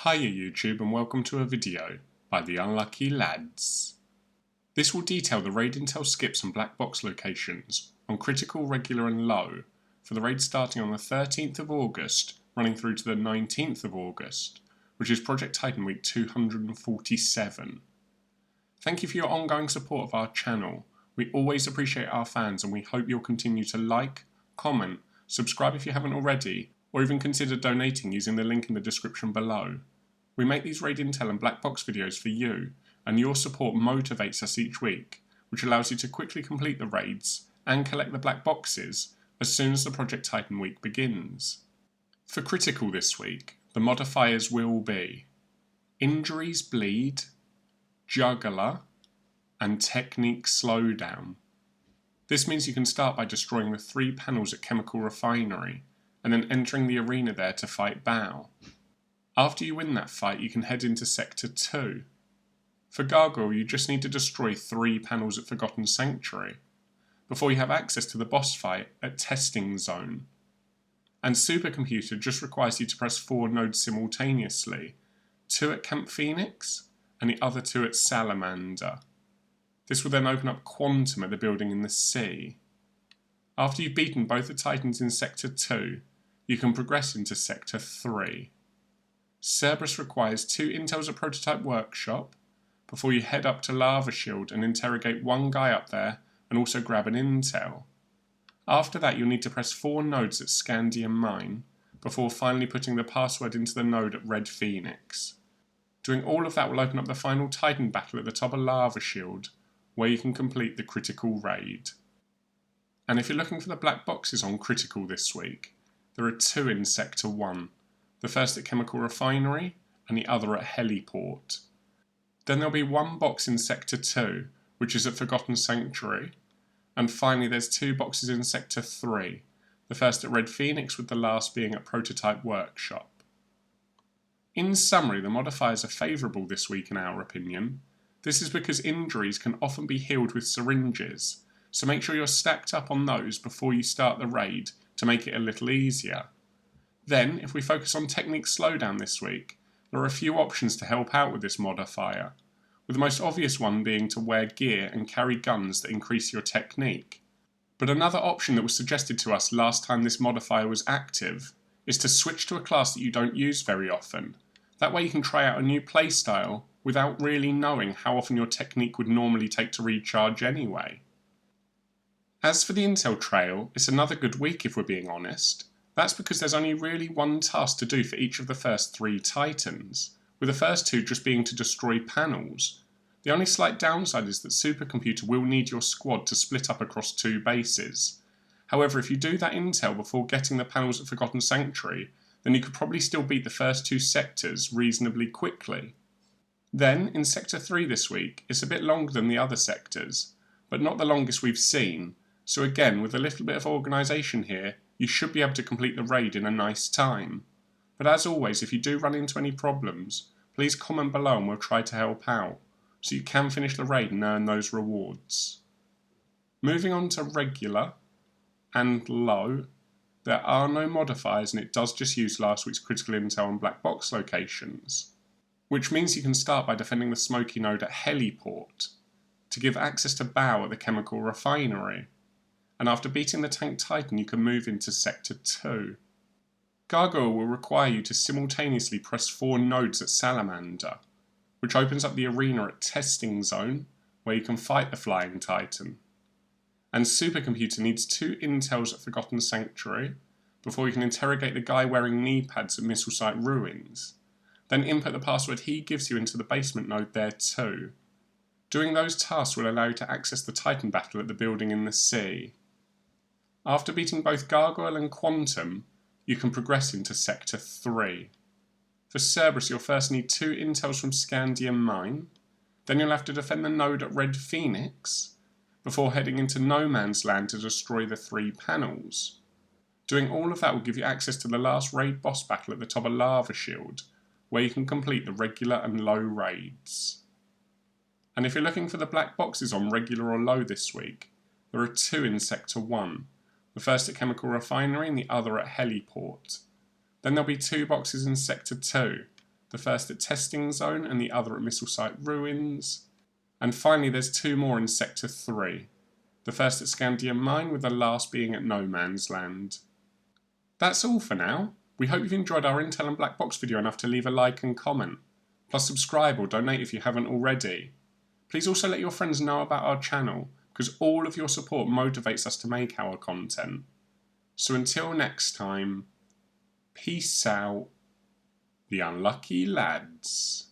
Hiya YouTube and welcome to a video by the Unlucky Lads. This will detail the raid intel skips and black box locations on critical, regular and low for the raid starting on the 13th of August running through to the 19th of August, which is Project Titan week 247. Thank you for your ongoing support of our channel. We always appreciate our fans and we hope you'll continue to like, comment, subscribe if you haven't already, or even consider donating using the link in the description below. We make these raid intel and black box videos for you, and your support motivates us each week, which allows you to quickly complete the raids and collect the black boxes as soon as the Project Titan week begins. For critical this week, the modifiers will be Injuries Bleed, Juggler, and Technique Slowdown. This means you can start by destroying the 3 panels at Chemical Refinery, and then entering the arena there to fight Baal. After you win that fight, you can head into Sector 2. For Gargoyle, you just need to destroy 3 panels at Forgotten Sanctuary, before you have access to the boss fight at Testing Zone. And Supercomputer just requires you to press 4 nodes simultaneously, 2 at Camp Phoenix, and the other 2 at Salamander. This will then open up Quantum at the building in the sea. After you've beaten both the Titans in Sector 2, you can progress into Sector 3. Cerberus requires 2 intels at Prototype Workshop, before you head up to Lava Shield and interrogate 1 guy up there and also grab an intel. After that you'll need to press 4 nodes at Scandium Mine, before finally putting the password into the node at Red Phoenix. Doing all of that will open up the final Titan battle at the top of Lava Shield, where you can complete the critical raid. And if you're looking for the black boxes on critical this week, there are 2 in Sector 1, the first at Chemical Refinery and the other at Heliport. Then there'll be 1 box in Sector 2, which is at Forgotten Sanctuary, and finally there's 2 boxes in Sector 3, the first at Red Phoenix with the last being at Prototype Workshop. In summary, the modifiers are favourable this week in our opinion. This is because injuries can often be healed with syringes, so make sure you're stacked up on those before you start the raid to make it a little easier. Then, if we focus on Technique Slowdown this week, there are a few options to help out with this modifier, with the most obvious one being to wear gear and carry guns that increase your technique. But another option that was suggested to us last time this modifier was active is to switch to a class that you don't use very often. That way you can try out a new playstyle without really knowing how often your technique would normally take to recharge anyway. As for the intel trail, it's another good week if we're being honest. That's because there's only really 1 task to do for each of the first 3 Titans, with the first 2 just being to destroy panels. The only slight downside is that Supercomputer will need your squad to split up across 2 bases. However, if you do that intel before getting the panels at Forgotten Sanctuary, then you could probably still beat the first 2 sectors reasonably quickly. Then, in Sector 3 this week, it's a bit longer than the other sectors, but not the longest we've seen, so again, with a little bit of organisation here, you should be able to complete the raid in a nice time. But as always, if you do run into any problems, please comment below and we'll try to help out, so you can finish the raid and earn those rewards. Moving on to regular and low, there are no modifiers and it does just use last week's critical intel and black box locations, which means you can start by defending the smoky node at Heliport, to give access to Baal at the Chemical Refinery, and after beating the Tank Titan you can move into Sector 2. Gargoyle will require you to simultaneously press 4 nodes at Salamander, which opens up the arena at Testing Zone, where you can fight the Flying Titan. And Supercomputer needs 2 intels at Forgotten Sanctuary, before you can interrogate the guy wearing knee pads at Missile Site Ruins. Then input the password he gives you into the basement node there too. Doing those tasks will allow you to access the Titan battle at the building in the sea. After beating both Gargoyle and Quantum, you can progress into Sector 3. For Cerberus you'll first need 2 intels from Scandium Mine, then you'll have to defend the node at Red Phoenix, before heading into No Man's Land to destroy the 3 panels. Doing all of that will give you access to the last raid boss battle at the top of Lava Shield, where you can complete the regular and low raids. And if you're looking for the black boxes on regular or low this week, there are 2 in Sector 1, the first at Chemical Refinery and the other at Heliport. Then there'll be 2 boxes in Sector 2, the first at Testing Zone and the other at Missile Site Ruins. And finally there's 2 more in Sector 3, the first at Scandium Mine with the last being at No Man's Land. That's all for now. We hope you've enjoyed our Intel and Black Box video enough to leave a like and comment. Plus subscribe or donate if you haven't already. Please also let your friends know about our channel, because all of your support motivates us to make our content. So until next time, peace out, the unlucky lads.